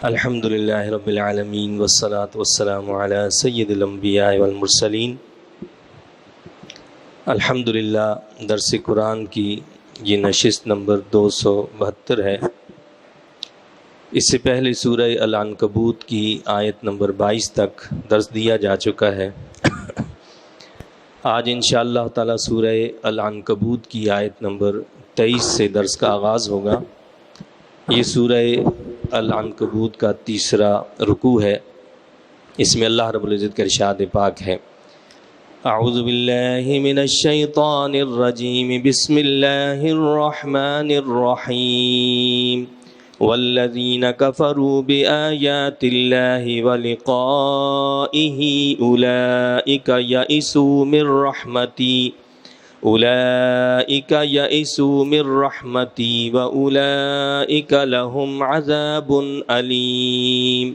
الحمد للہ رب العالمین والصلاة والسلام علی سید الانبیاء والمرسلین۔ الحمد للہ درس قرآن کی یہ نشست نمبر 272 ہے۔ اس سے پہلے سورہ العنکبوت کی آیت نمبر 22 تک درس دیا جا چکا ہے۔ آج انشاءاللہ تعالی سورہ العنکبوت کی آیت نمبر 23 سے درس کا آغاز ہوگا۔ یہ سورہ العنکبوت کا تیسرا رکوع ہے۔ اس میں اللہ رب العزت کا ارشاد پاک ہے، اعوذ باللہ من الشیطان الرجیم، بسم اللہ الرحمن الرحیم، والذین کفروا بآیات اللہ ولقائہ اولئک یئسوا من رحمتی من رحمتی وأولئک لهم عذاب علیم۔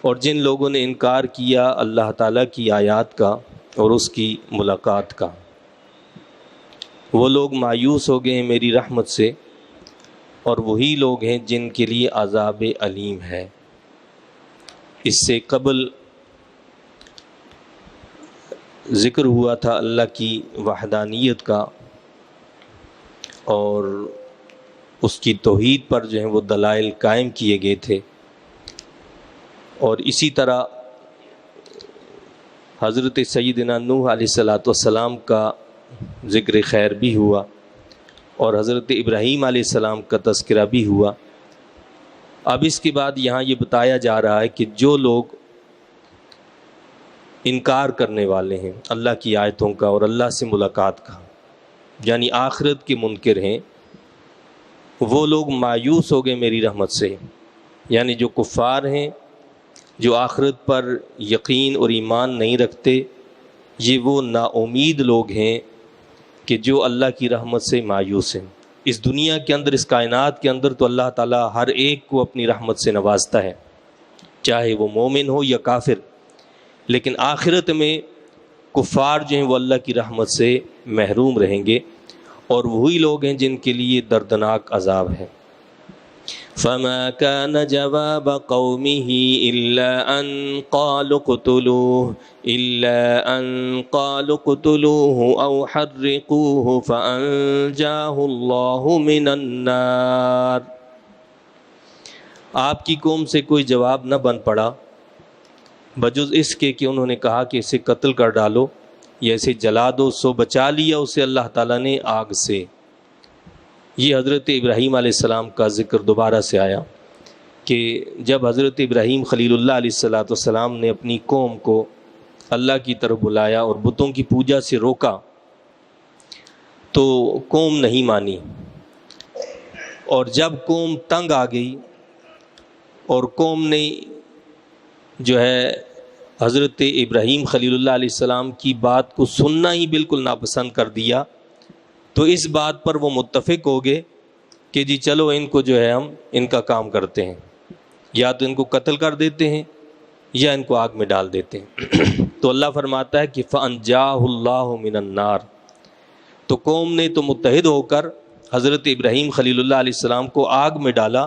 اور جن لوگوں نے انکار کیا اللہ تعالیٰ کی آیات کا اور اس کی ملاقات کا، وہ لوگ مایوس ہو گئے ہیں میری رحمت سے، اور وہی لوگ ہیں جن کے لیے عذاب علیم ہے۔ اس سے قبل ذکر ہوا تھا اللہ کی وحدانیت کا، اور اس کی توحید پر جو ہیں وہ دلائل قائم کیے گئے تھے، اور اسی طرح حضرت سیدنا نوح علیہ السلام کا ذکر خیر بھی ہوا، اور حضرت ابراہیم علیہ السلام کا تذکرہ بھی ہوا۔ اب اس کے بعد یہاں یہ بتایا جا رہا ہے کہ جو لوگ انکار کرنے والے ہیں اللہ کی آیتوں کا اور اللہ سے ملاقات کا، یعنی آخرت کے منکر ہیں، وہ لوگ مایوس ہو گئے میری رحمت سے۔ یعنی جو کفار ہیں، جو آخرت پر یقین اور ایمان نہیں رکھتے، یہ وہ نا امید لوگ ہیں کہ جو اللہ کی رحمت سے مایوس ہیں۔ اس دنیا کے اندر، اس کائنات کے اندر تو اللہ تعالیٰ ہر ایک کو اپنی رحمت سے نوازتا ہے، چاہے وہ مومن ہو یا کافر، لیکن آخرت میں کفار جو ہیں وہ اللہ کی رحمت سے محروم رہیں گے، اور وہی لوگ ہیں جن کے لیے دردناک عذاب ہے۔ فما كان جواب قومه إلا أن قالوا اقتلوه أو حرقوه فأنجاه الله من النار۔ آپ کی قوم سے کوئی جواب نہ بن پڑا بجز اس کے کہ انہوں نے کہا کہ اسے قتل کر ڈالو یا اسے جلا دو، سو بچا لیا اسے اللہ تعالیٰ نے آگ سے۔ یہ حضرت ابراہیم علیہ السلام کا ذکر دوبارہ سے آیا کہ جب حضرت ابراہیم خلیل اللہ علیہ السلام نے اپنی قوم کو اللہ کی طرف بلایا اور بتوں کی پوجا سے روکا تو قوم نہیں مانی، اور جب قوم تنگ آ گئی اور قوم نے جو ہے حضرت ابراہیم خلیل اللہ علیہ السلام کی بات کو سننا ہی بالکل ناپسند کر دیا، تو اس بات پر وہ متفق ہو گئے کہ جی چلو ان کو جو ہے ہم ان کا کام کرتے ہیں، یا تو ان کو قتل کر دیتے ہیں یا ان کو آگ میں ڈال دیتے ہیں۔ تو اللہ فرماتا ہے کہ فَأَنْجَاهُ اللَّهُ مِنَ النَّارِ، تو قوم نے تو متحد ہو کر حضرت ابراہیم خلیل اللہ علیہ السلام کو آگ میں ڈالا،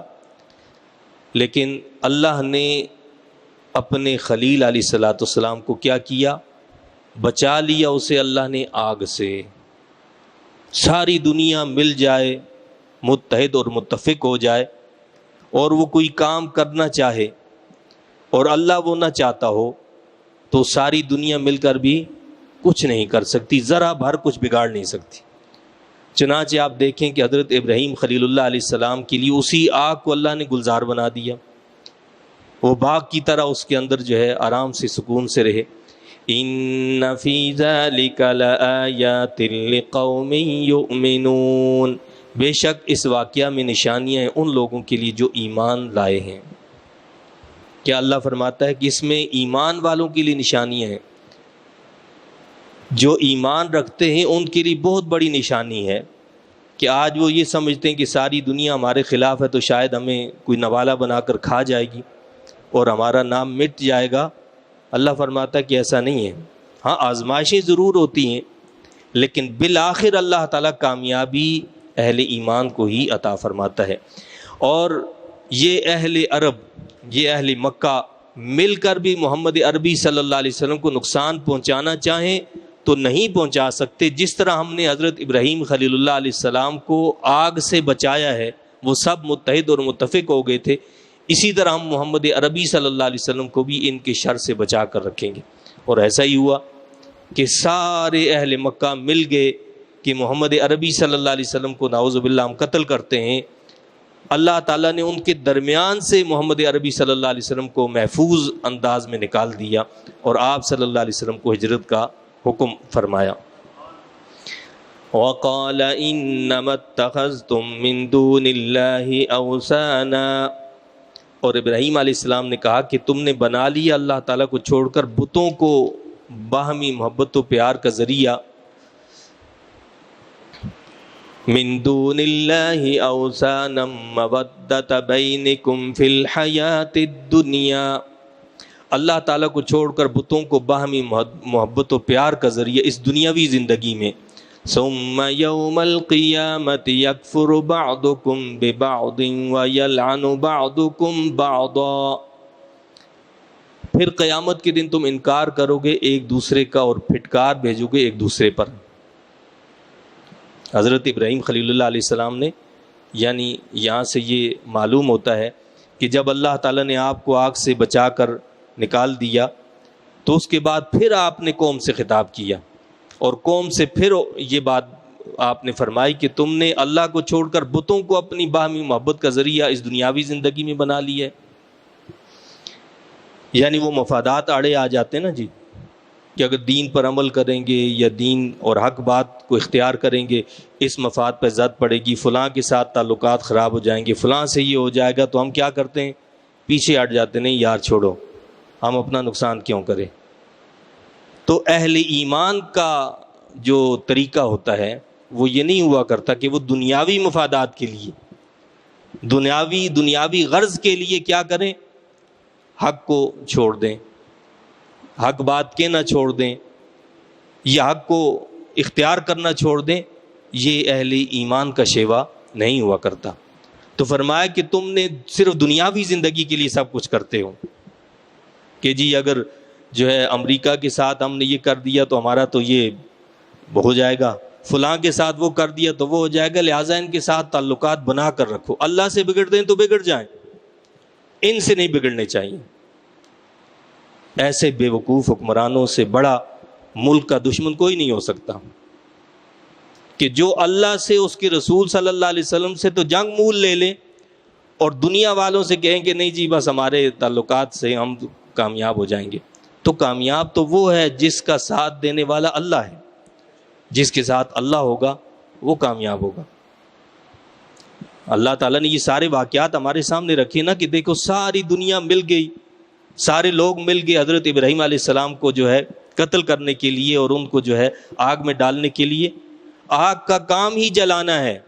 لیکن اللہ نے اپنے خلیل علیہ السلام کو کیا کیا؟ بچا لیا اسے اللہ نے آگ سے۔ ساری دنیا مل جائے، متحد اور متفق ہو جائے، اور وہ کوئی کام کرنا چاہے اور اللہ وہ نہ چاہتا ہو، تو ساری دنیا مل کر بھی کچھ نہیں کر سکتی، ذرا بھر کچھ بگاڑ نہیں سکتی۔ چنانچہ آپ دیکھیں کہ حضرت ابراہیم خلیل اللہ علیہ السلام کے لیے اسی آگ کو اللہ نے گلزار بنا دیا، وہ باغ کی طرح اس کے اندر جو ہے آرام سے سکون سے رہے۔ ان فی ذلک لآیات لقوم یؤمنون، بے شک اس واقعہ میں نشانیاں ہیں ان لوگوں کے لیے جو ایمان لائے ہیں۔ کیا اللہ فرماتا ہے کہ اس میں ایمان والوں کے لیے نشانیاں ہیں، جو ایمان رکھتے ہیں ان کے لیے بہت بڑی نشانی ہے کہ آج وہ یہ سمجھتے ہیں کہ ساری دنیا ہمارے خلاف ہے تو شاید ہمیں کوئی نوالا بنا کر کھا جائے گی اور ہمارا نام مٹ جائے گا۔ اللہ فرماتا ہے کہ ایسا نہیں ہے، ہاں آزمائشیں ضرور ہوتی ہیں، لیکن بالآخر اللہ تعالیٰ کامیابی اہل ایمان کو ہی عطا فرماتا ہے۔ اور یہ اہل عرب، یہ اہل مکہ مل کر بھی محمد عربی صلی اللہ علیہ وسلم کو نقصان پہنچانا چاہیں تو نہیں پہنچا سکتے۔ جس طرح ہم نے حضرت ابراہیم خلیل اللہ علیہ السلام کو آگ سے بچایا ہے، وہ سب متحد اور متفق ہو گئے تھے، اسی طرح ہم محمد عربی صلی اللہ علیہ وسلم کو بھی ان کے شر سے بچا کر رکھیں گے۔ اور ایسا ہی ہوا کہ سارے اہل مکہ مل گئے کہ محمد عربی صلی اللہ علیہ وسلم کو نعوذ باللہ ہم قتل کرتے ہیں۔ اللہ تعالیٰ نے ان کے درمیان سے محمد عربی صلی اللہ علیہ وسلم کو محفوظ انداز میں نکال دیا اور آپ صلی اللہ علیہ وسلم کو ہجرت کا حکم فرمایا۔ وَقَالَ إِنَّمَا اتَّخَذْتُم مِّن دُونِ اللَّهِ أَوْثَانًا، اور ابراہیم علیہ السلام نے کہا کہ تم نے بنا لیا اللہ تعالیٰ کو چھوڑ کر بتوں کو باہمی محبت و پیار کا ذریعہ۔ من دون اللہ اوثانا مودۃ بینکم فی الحیاۃ الدنیا، اللہ تعالیٰ کو چھوڑ کر بتوں کو باہمی محبت و پیار کا ذریعہ اس دنیاوی زندگی میں۔ ثم یوم القیامۃ یکفر بعضکم ببعض ویلعن بعضکم بعضا، پھر قیامت کے دن تم انکار کرو گے ایک دوسرے کا اور پھٹکار بھیجو گے ایک دوسرے پر۔ حضرت ابراہیم خلیل اللہ علیہ السلام نے، یعنی یہاں سے یہ معلوم ہوتا ہے کہ جب اللہ تعالیٰ نے آپ کو آگ سے بچا کر نکال دیا تو اس کے بعد پھر آپ نے قوم سے خطاب کیا، اور قوم سے پھر یہ بات آپ نے فرمائی کہ تم نے اللہ کو چھوڑ کر بتوں کو اپنی باہمی محبت کا ذریعہ اس دنیاوی زندگی میں بنا لیا ہے۔ یعنی وہ مفادات آڑے آ جاتے ہیں نا جی، کہ اگر دین پر عمل کریں گے یا دین اور حق بات کو اختیار کریں گے، اس مفاد پہ زد پڑے گی، فلاں کے ساتھ تعلقات خراب ہو جائیں گے، فلاں سے یہ ہو جائے گا، تو ہم کیا کرتے ہیں؟ پیچھے ہٹ جاتے، نہیں یار چھوڑو، ہم اپنا نقصان کیوں کریں۔ تو اہل ایمان کا جو طریقہ ہوتا ہے وہ یہ نہیں ہوا کرتا کہ وہ دنیاوی مفادات کے لیے، دنیاوی غرض کے لیے کیا کریں؟ حق کو چھوڑ دیں، حق بات کے نہ چھوڑ دیں، یا حق کو اختیار کرنا چھوڑ دیں۔ یہ اہل ایمان کا شیوا نہیں ہوا کرتا۔ تو فرمایا کہ تم نے صرف دنیاوی زندگی کے لیے سب کچھ کرتے ہو، کہ جی اگر جو ہے امریکہ کے ساتھ ہم نے یہ کر دیا تو ہمارا تو یہ ہو جائے گا، فلاں کے ساتھ وہ کر دیا تو وہ ہو جائے گا، لہٰذا ان کے ساتھ تعلقات بنا کر رکھو۔ اللہ سے بگڑ دیں تو بگڑ جائیں، ان سے نہیں بگڑنے چاہیے۔ ایسے بے وقوف حکمرانوں سے بڑا ملک کا دشمن کوئی نہیں ہو سکتا، کہ جو اللہ سے، اس کے رسول صلی اللہ علیہ وسلم سے تو جنگ مول لے لیں اور دنیا والوں سے کہیں کہ نہیں جی بس ہمارے تعلقات سے ہم کامیاب ہو جائیں گے۔ تو کامیاب تو وہ ہے جس کا ساتھ دینے والا اللہ ہے، جس کے ساتھ اللہ ہوگا وہ کامیاب ہوگا۔ اللہ تعالیٰ نے یہ سارے واقعات ہمارے سامنے رکھے نا، کہ دیکھو ساری دنیا مل گئی، سارے لوگ مل گئے حضرت ابراہیم علیہ السلام کو جو ہے قتل کرنے کے لیے اور ان کو جو ہے آگ میں ڈالنے کے لیے۔ آگ کا کام ہی جلانا ہے،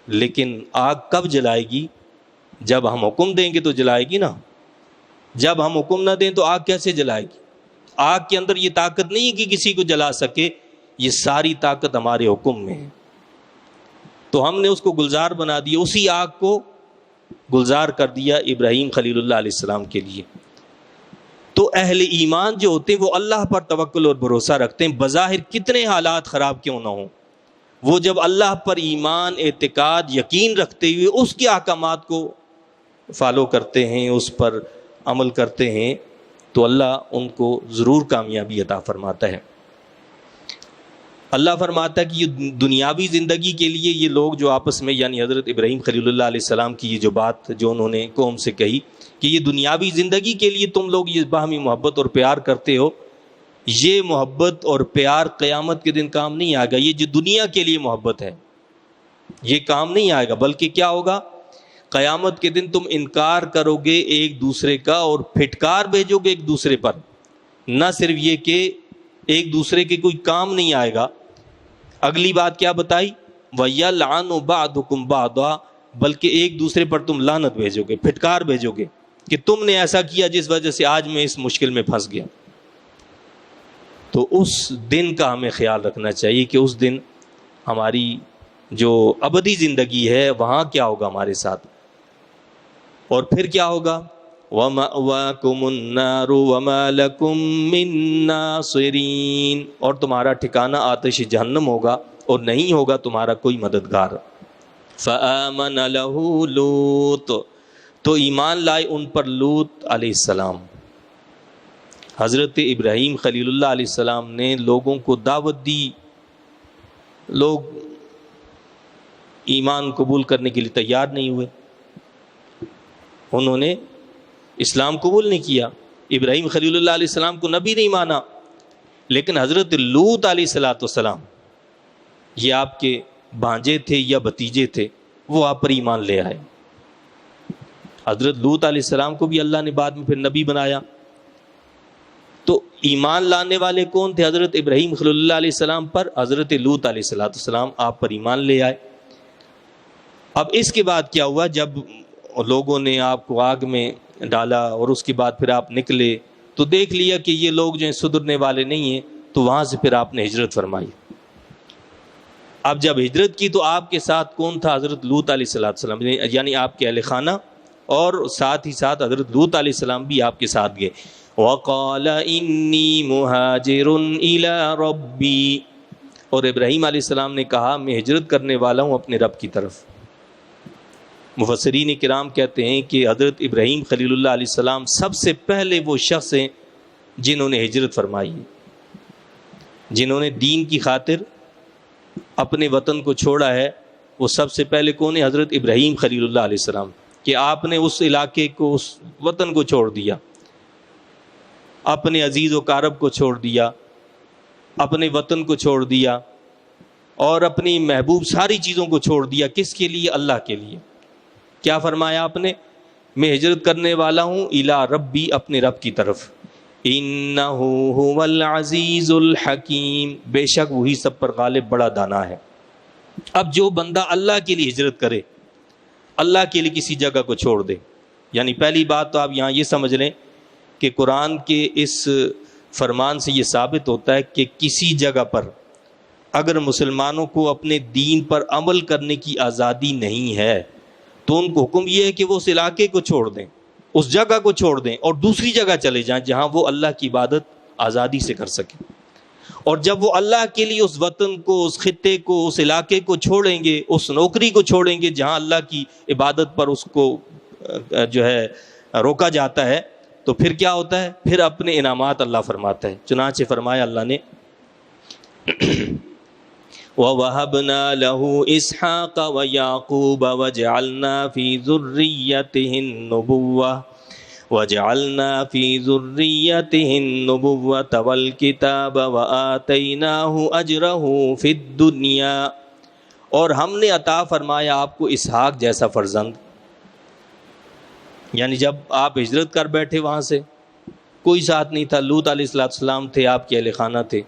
لیکن آگ کب جلائے گی؟ جب ہم حکم دیں گے تو جلائے گی نا، جب ہم حکم نہ دیں تو آگ کیسے جلائے گی؟ آگ کے اندر یہ طاقت نہیں کہ کسی کو جلا سکے، یہ ساری طاقت ہمارے حکم میں ہے۔ تو ہم نے اس کو گلزار بنا دیا، اسی آگ کو گلزار کر دیا ابراہیم خلیل اللہ علیہ السلام کے لیے۔ تو اہل ایمان جو ہوتے ہیں وہ اللہ پر توکل اور بھروسہ رکھتے ہیں، بظاہر کتنے حالات خراب کیوں نہ ہوں، وہ جب اللہ پر ایمان، اعتقاد، یقین رکھتے ہوئے اس کے احکامات کو فالو کرتے ہیں، اس پر عمل کرتے ہیں، تو اللہ ان کو ضرور کامیابی عطا فرماتا ہے۔ اللہ فرماتا ہے کہ یہ دنیاوی زندگی کے لیے یہ لوگ جو آپس میں، یعنی حضرت ابراہیم خلیل اللہ علیہ السلام کی یہ جو بات جو انہوں نے قوم سے کہی کہ یہ دنیاوی زندگی کے لیے تم لوگ یہ باہمی محبت اور پیار کرتے ہو، یہ محبت اور پیار قیامت کے دن کام نہیں آئے گا۔ یہ جو دنیا کے لیے محبت ہے یہ کام نہیں آئے گا، بلکہ کیا ہوگا؟ قیامت کے دن تم انکار کرو گے ایک دوسرے کا اور پھٹکار بھیجو گے ایک دوسرے پر۔ نہ صرف یہ کہ ایک دوسرے کے کوئی کام نہیں آئے گا، اگلی بات کیا بتائی؟ وَيَلْعَنُ بَعْضُكُمْ بَعْضًا، بلکہ ایک دوسرے پر تم لعنت بھیجو گے، پھٹکار بھیجو گے کہ تم نے ایسا کیا جس وجہ سے آج میں اس مشکل میں پھنس گیا۔ تو اس دن کا ہمیں خیال رکھنا چاہیے کہ اس دن ہماری جو ابدی زندگی ہے وہاں کیا ہوگا ہمارے ساتھ۔ اور پھر کیا ہوگا؟ وَمَأْوَاكُمُ النَّارُ وَمَا لَكُم مِّن نَّاصِرِينَ، اور تمہارا ٹھکانہ آتش جہنم ہوگا اور نہیں ہوگا تمہارا کوئی مددگار۔ فَآمَنَ لَهُ لُوط، تو ایمان لائے ان پر لوط علیہ السلام۔ حضرت ابراہیم خلیل اللہ علیہ السلام نے لوگوں کو دعوت دی، لوگ ایمان قبول کرنے کے لیے تیار نہیں ہوئے، انہوں نے اسلام قبول نہیں کیا، ابراہیم خلیل اللہ علیہ السلام کو نبی نہیں مانا۔ لیکن حضرت لوط علیہ السلام، یہ آپ کے بھانجے تھے یا بھتیجے تھے، وہ آپ پر ایمان لے آئے۔ حضرت لوط علیہ السلام کو بھی اللہ نے بعد میں پھر نبی بنایا۔ تو ایمان لانے والے کون تھے؟ حضرت ابراہیم خلیل اللہ علیہ السلام پر حضرت لوط علیہ السلام آپ پر ایمان لے آئے۔ اب اس کے بعد کیا ہوا؟ جب لوگوں نے آپ کو آگ میں ڈالا اور اس کے بعد پھر آپ نکلے تو دیکھ لیا کہ یہ لوگ جو ہیں سدھرنے والے نہیں ہیں، تو وہاں سے پھر آپ نے ہجرت فرمائی۔ اب جب ہجرت کی تو آپ کے ساتھ کون تھا؟ حضرت لوط علیہ السلام، یعنی آپ کے اہل خانہ، اور ساتھ ہی ساتھ حضرت لوط علیہ السلام بھی آپ کے ساتھ گئے۔ وَقَالَ إِنِّي مُهَاجِرٌ إِلَىٰ رَبِّي، اور ابراہیم علیہ السلام نے کہا میں ہجرت کرنے والا ہوں اپنے رب کی طرف۔ مفسرین کرام کہتے ہیں کہ حضرت ابراہیم خلیل اللہ علیہ السلام سب سے پہلے وہ شخص ہیں جنہوں نے ہجرت فرمائی، جنہوں نے دین کی خاطر اپنے وطن کو چھوڑا ہے۔ وہ سب سے پہلے کون ہے؟ حضرت ابراہیم خلیل اللہ علیہ السلام، کہ آپ نے اس علاقے کو، اس وطن کو چھوڑ دیا، اپنے عزیز و اقارب کو چھوڑ دیا، اپنے وطن کو چھوڑ دیا، اور اپنی محبوب ساری چیزوں کو چھوڑ دیا۔ کس کے لیے؟ اللہ کے لیے۔ کیا فرمایا آپ نے؟ میں ہجرت کرنے والا ہوں الی ربی، اپنے رب کی طرف۔ انہ هو العزیز الحکیم، بے شک وہی سب پر غالب بڑا دانا ہے۔ اب جو بندہ اللہ کے لیے ہجرت کرے، اللہ کے لیے کسی جگہ کو چھوڑ دے، یعنی پہلی بات تو آپ یہاں یہ سمجھ لیں کہ قرآن کے اس فرمان سے یہ ثابت ہوتا ہے کہ کسی جگہ پر اگر مسلمانوں کو اپنے دین پر عمل کرنے کی آزادی نہیں ہے تو ان کو حکم یہ ہے کہ وہ اس علاقے کو چھوڑ دیں، اس جگہ کو چھوڑ دیں اور دوسری جگہ چلے جائیں جہاں وہ اللہ کی عبادت آزادی سے کر سکیں۔ اور جب وہ اللہ کے لیے اس وطن کو، اس خطے کو، اس علاقے کو چھوڑیں گے، اس نوکری کو چھوڑیں گے جہاں اللہ کی عبادت پر اس کو جو ہے روکا جاتا ہے، تو پھر کیا ہوتا ہے؟ پھر اپنے انعامات اللہ فرماتا ہے۔ چنانچہ فرمایا اللہ نے وَوَهَبْنَا لَهُ إِسْحَاقَ وَيَعْقُوبَ وَجَعَلْنَا فِي ذُرِّيَّتِهِ النُّبُوَّةَ وَالْكِتَابَ وَآتَيْنَاهُ أَجْرَهُ فِي الدُّنْيَا، اور ہم نے عطا فرمایا آپ کو اسحاق جیسا فرزند۔ یعنی جب آپ ہجرت کر بیٹھے وہاں سے، کوئی ساتھ نہیں تھا، لوط علیہ السلام تھے، آپ کے اہل خانہ تھے،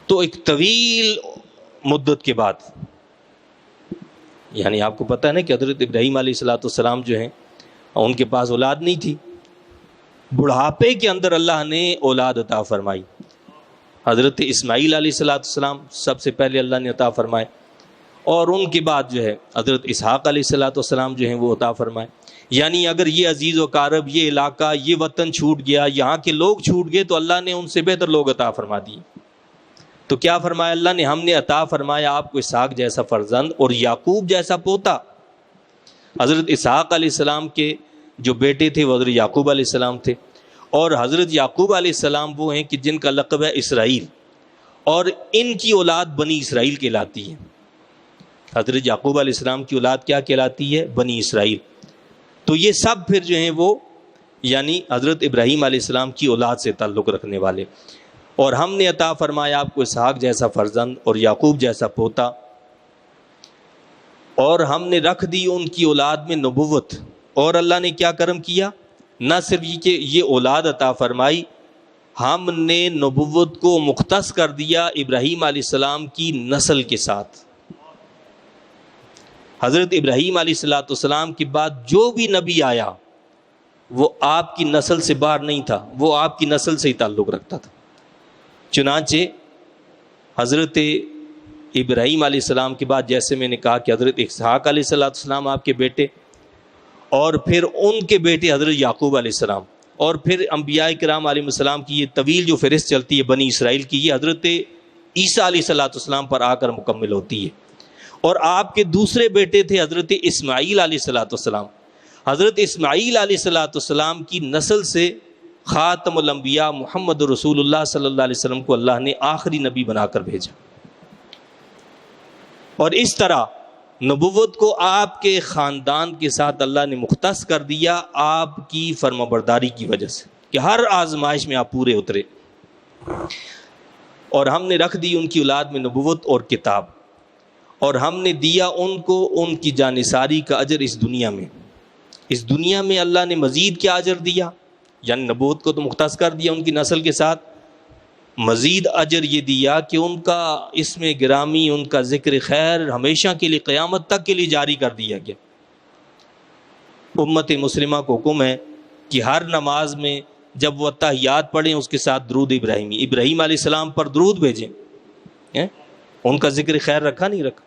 تو ایک طویل مدت کے بعد، یعنی آپ کو پتہ ہے نا کہ حضرت ابراہیم علیہ السلام جو ہیں ان کے پاس اولاد نہیں تھی، بڑھاپے کے اندر اللہ نے اولاد عطا فرمائی۔ حضرت اسماعیل علیہ السلام سب سے پہلے اللہ نے عطا فرمائے، اور ان کے بعد جو ہے حضرت اسحاق علیہ السلام جو ہیں وہ عطا فرمائے۔ یعنی اگر یہ عزیز و اقارب، یہ علاقہ، یہ وطن چھوٹ گیا، یہاں کے لوگ چھوٹ گئے، تو اللہ نے ان سے بہتر لوگ عطا فرما دیے۔ تو کیا فرمایا اللہ نے؟ ہم نے عطا فرمایا آپ کو اسحاق جیسا فرزند اور یعقوب جیسا پوتا۔ حضرت اسحاق علیہ السلام کے جو بیٹے تھے وہ حضرت یعقوب علیہ السلام تھے، اور حضرت یعقوب علیہ السلام وہ ہیں کہ جن کا لقب ہے اسرائیل، اور ان کی اولاد بنی اسرائیل کہلاتی ہے۔ حضرت یعقوب علیہ السلام کی اولاد کیا کہلاتی ہے؟ بنی اسرائیل۔ تو یہ سب پھر جو ہیں وہ یعنی حضرت ابراہیم علیہ السلام کی اولاد سے تعلق رکھنے والے۔ اور ہم نے عطا فرمایا آپ کو اسحاق جیسا فرزند اور یعقوب جیسا پوتا، اور ہم نے رکھ دی ان کی اولاد میں نبوت۔ اور اللہ نے کیا کرم کیا؟ نہ صرف یہ کہ یہ اولاد عطا فرمائی، ہم نے نبوت کو مختص کر دیا ابراہیم علیہ السلام کی نسل کے ساتھ۔ حضرت ابراہیم علیہ السلام کے بعد جو بھی نبی آیا وہ آپ کی نسل سے باہر نہیں تھا، وہ آپ کی نسل سے ہی تعلق رکھتا تھا۔ چنانچہ حضرت ابراہیم علیہ السلام کے بعد جیسے میں نے کہا کہ حضرت اسحاق علیہ السلام آپ کے بیٹے، اور پھر ان کے بیٹے حضرت یعقوب علیہ السلام، اور پھر انبیاء کرام علیہ السلام کی یہ طویل جو فہرست چلتی ہے بنی اسرائیل کی، یہ حضرت عیسیٰ علیہ السلام پر آ کر مکمل ہوتی ہے۔ اور آپ کے دوسرے بیٹے تھے حضرت اسماعیل علیہ السلام۔ حضرت اسماعیل علیہ السلام کی نسل سے خاتم الانبیاء محمد رسول اللہ صلی اللہ علیہ وسلم کو اللہ نے آخری نبی بنا کر بھیجا۔ اور اس طرح نبوت کو آپ کے خاندان کے ساتھ اللہ نے مختص کر دیا آپ کی فرمانبرداری کی وجہ سے، کہ ہر آزمائش میں آپ پورے اترے، اور ہم نے رکھ دی ان کی اولاد میں نبوت اور کتاب، اور ہم نے دیا ان کو ان کی جانثاری کا اجر اس دنیا میں اللہ نے مزید کیا اجر دیا، یعنی نبوت کو تو مختص کر دیا ان کی نسل کے ساتھ، مزید اجر یہ دیا کہ ان کا اس میں گرامی، ان کا ذکر خیر ہمیشہ کے لیے قیامت تک کے لیے جاری کر دیا گیا۔ امت مسلمہ کو حکم ہے کہ ہر نماز میں جب وہ تحیات پڑھیں اس کے ساتھ درود ابراہیم علیہ السلام پر درود بھیجیں، ان کا ذکر خیر رکھا نہیں رکھا۔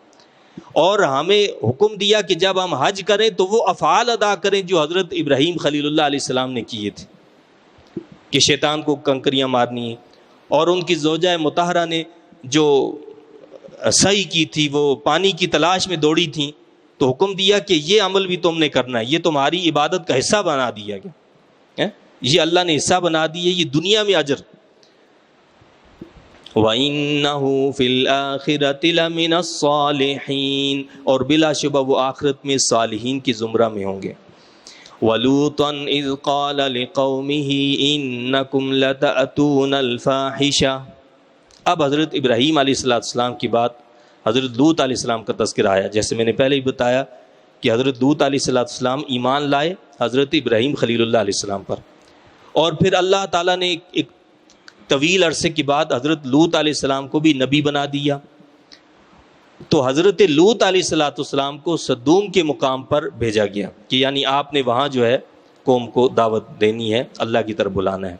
اور ہمیں حکم دیا کہ جب ہم حج کریں تو وہ افعال ادا کریں جو حضرت ابراہیم خلیل اللہ علیہ السلام نے کیے تھے، کہ شیطان کو کنکریاں مارنی ہیں، اور ان کی زوجہ مطہرہ نے جو سعی کی تھی وہ پانی کی تلاش میں دوڑی تھیں، تو حکم دیا کہ یہ عمل بھی تم نے کرنا ہے، یہ تمہاری عبادت کا حصہ بنا دیا گیا، یہ اللہ نے حصہ بنا دیا، یہ دنیا میں اجر۔ وَإِنَّهُ فِي الْآخِرَةِ لَمِنَ الصَّالِحِينَ، اور بلا شبہ وہ آخرت میں صالحین کی زمرہ میں ہوں گے۔ وَلُوطًا إِذْ قَالَ لِقَوْمِهِ إِنَّكُمْ لَتَأْتُونَ الْفَاحِشَةَ۔ اب حضرت ابراہیم علیہ السلام کی بات حضرت لوط علیہ السلام کا تذکرہ آیا، جیسے میں نے پہلے ہی بتایا کہ حضرت لوط علیہ السلام ایمان لائے حضرت ابراہیم خلیل اللہ علیہ السلام پر، اور پھر اللہ تعالیٰ نے ایک طویل عرصے کے بعد حضرت لوط علیہ السلام کو بھی نبی بنا دیا۔ تو حضرت لوط علیہ السلام کو صدوم کے مقام پر بھیجا گیا، کہ یعنی آپ نے وہاں جو ہے قوم کو دعوت دینی ہے، اللہ کی طرف بلانا ہے۔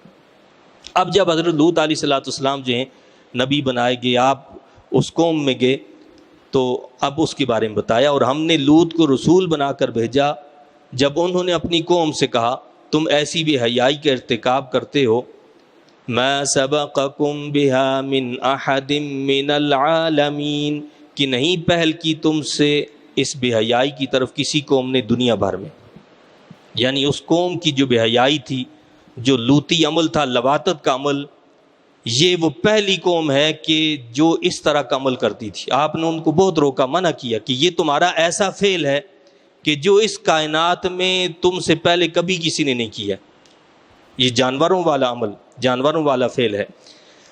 اب جب حضرت لوط علیہ السلام جو ہیں نبی بنائے گئے، آپ اس قوم میں گئے، تو اب اس کے بارے میں بتایا، اور ہم نے لوط کو رسول بنا کر بھیجا جب انہوں نے اپنی قوم سے کہا تم ایسی بے حیائی کا ارتکاب کرتے ہو، ما سبقکم بها من احد من العالمین، کہ نہیں پہل کی تم سے اس بے حیائی کی طرف کسی قوم نے دنیا بھر میں، یعنی اس قوم کی جو بے حیائی تھی، جو لوطی عمل تھا، لواطت کا عمل، یہ وہ پہلی قوم ہے کہ جو اس طرح کا عمل کرتی تھی۔ آپ نے ان کو بہت روکا، منع کیا کہ یہ تمہارا ایسا فعل ہے کہ جو اس کائنات میں تم سے پہلے کبھی کسی نے نہیں کیا، یہ جانوروں والا عمل، جانوروں والا فعل ہے۔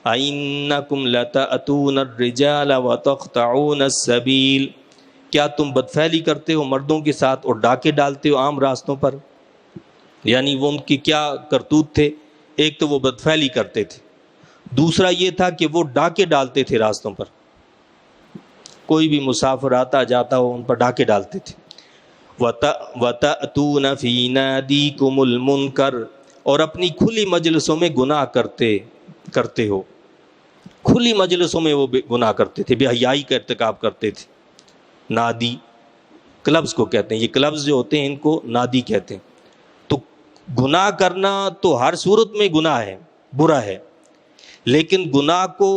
اَإِنَّكُمْ لَتَأْتُونَ الرِّجَالَ وَتَقْطَعُونَ السَّبِيلَ، کیا تم بدفعلی کرتے ہو مردوں کے ساتھ اور ڈاکے ڈالتے ہو عام راستوں پر؟ یعنی وہ ان کی کیا کرتوت تھے؟ ایک تو وہ بدفعلی کرتے تھے، دوسرا یہ تھا کہ وہ ڈاکے ڈالتے تھے راستوں پر، کوئی بھی مسافر آتا جاتا ہو ان پر ڈاکے ڈالتے تھے۔ وَتَأْتُونَ فِي نَادِيكُمُ الْمُنْكَرَ، اور اپنی کھلی مجلسوں میں گناہ کرتے ہو، کھلی مجلسوں میں وہ گناہ کرتے تھے، بے حیائی کا ارتکاب کرتے تھے۔ نادی کلبز کو کہتے ہیں، یہ کلبز جو ہوتے ہیں ان کو نادی کہتے ہیں۔ تو گناہ کرنا تو ہر صورت میں گناہ ہے، برا ہے، لیکن گناہ کو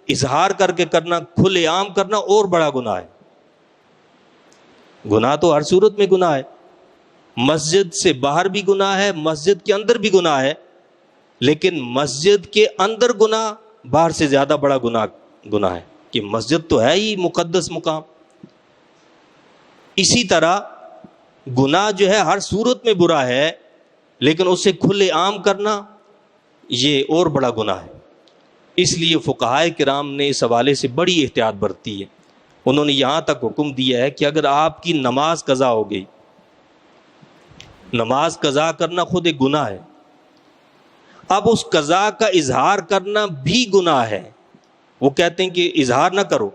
اظہار کر کے کرنا، کھلے عام کرنا اور بڑا گناہ ہے۔ گناہ تو ہر صورت میں گناہ ہے، مسجد سے باہر بھی گناہ ہے، مسجد کے اندر بھی گناہ ہے، لیکن مسجد کے اندر گناہ باہر سے زیادہ بڑا گناہ ہے، کہ مسجد تو ہے ہی مقدس مقام۔ اسی طرح گناہ جو ہے ہر صورت میں برا ہے، لیکن اسے کھلے عام کرنا یہ اور بڑا گناہ ہے۔ اس لیے فقہائے کرام نے اس حوالے سے بڑی احتیاط برتی ہے۔ انہوں نے یہاں تک حکم دیا ہے کہ اگر آپ کی نماز قضا ہو گئی، نماز قضا کرنا خود ایک گناہ ہے، اب اس قضا کا اظہار کرنا بھی گناہ ہے۔ وہ کہتے ہیں کہ اظہار نہ کرو،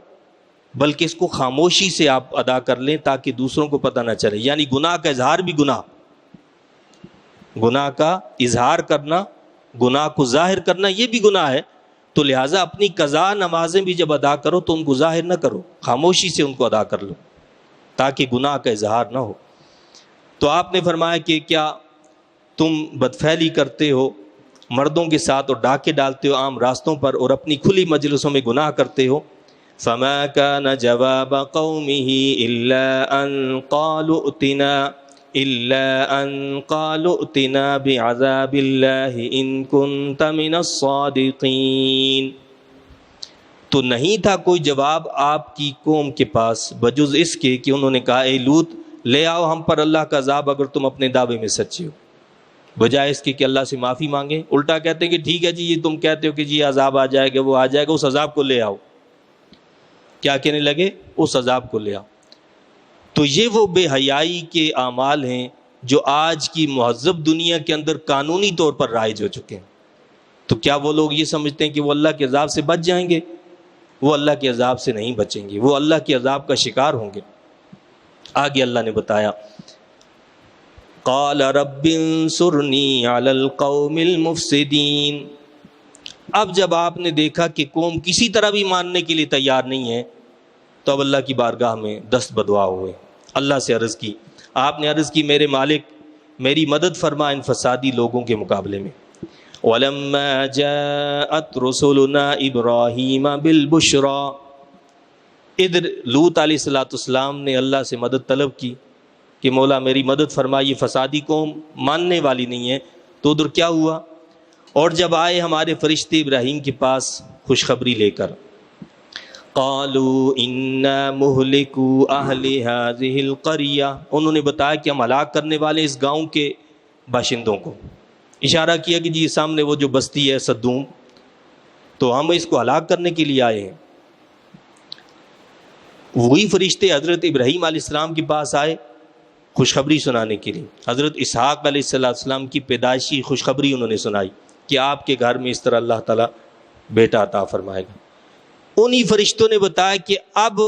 بلکہ اس کو خاموشی سے آپ ادا کر لیں تاکہ دوسروں کو پتہ نہ چلے، یعنی گناہ کا اظہار بھی گناہ، گناہ کا اظہار کرنا، گناہ کو ظاہر کرنا یہ بھی گناہ ہے۔ تو لہٰذا اپنی قضا نمازیں بھی جب ادا کرو تو ان کو ظاہر نہ کرو، خاموشی سے ان کو ادا کر لو تاکہ گناہ کا اظہار نہ ہو۔ تو آپ نے فرمایا کہ کیا تم بدفعلی کرتے ہو مردوں کے ساتھ اور ڈاکے ڈالتے ہو عام راستوں پر اور اپنی کھلی مجلسوں میں گناہ کرتے ہو؟ فما كان جواب قومه إلا أن قالوا ائتنا بعذاب الله إن كنت من الصادقين. تو نہیں تھا کوئی جواب آپ کی قوم کے پاس بجز اس کے کہ انہوں نے کہا اے لوط لے آؤ ہم پر اللہ کا عذاب اگر تم اپنے دعوے میں سچے ہو. بجائے اس کے کہ اللہ سے معافی مانگیں الٹا کہتے ہیں کہ ٹھیک ہے جی یہ تم کہتے ہو کہ جی عذاب آ جائے گا وہ آ جائے گا اس عذاب کو لے آؤ. کیا کہنے لگے؟ اس عذاب کو لے آؤ. تو یہ وہ بے حیائی کے اعمال ہیں جو آج کی مہذب دنیا کے اندر قانونی طور پر رائج ہو چکے ہیں. تو کیا وہ لوگ یہ سمجھتے ہیں کہ وہ اللہ کے عذاب سے بچ جائیں گے؟ وہ اللہ کے عذاب سے نہیں بچیں گے، وہ اللہ کے عذاب کا شکار ہوں گے. آگے اللہ نے بتایا قال رب انصرنی علی القوم المفسدین. اب جب آپ نے دیکھا کہ قوم کسی طرح بھی ماننے کے لیے تیار نہیں ہے تو اب اللہ کی بارگاہ میں دست بدعا ہوئے، اللہ سے عرض کی. آپ نے عرض کی میرے مالک میری مدد فرما ان فسادی لوگوں کے مقابلے میں. وَلَمَّا جَاءَتْ رُسُلُنَا إِبْرَاهِيمَ بِالْبُشْرَى. ادھر لوط علیہ السلام نے اللہ سے مدد طلب کی کہ مولا میری مدد فرما، یہ فسادی قوم ماننے والی نہیں ہے. تو ادھر کیا ہوا؟ اور جب آئے ہمارے فرشتے ابراہیم کے پاس خوشخبری لے کر قالوا انا مہلکو اہل هذه القریہ، انہوں نے بتایا کہ ہم ہلاک کرنے والے اس گاؤں کے باشندوں کو. اشارہ کیا کہ جی سامنے وہ جو بستی ہے سدوم، تو ہم اس کو ہلاک کرنے کے لیے آئے ہیں. وہی فرشتے حضرت ابراہیم علیہ السلام کے پاس آئے خوشخبری سنانے کے لیے. حضرت اسحاق علیہ السلام کی پیدائشی خوشخبری انہوں نے سنائی کہ آپ کے گھر میں اس طرح اللہ تعالیٰ بیٹا عطا فرمائے گا. انہی فرشتوں نے بتایا کہ اب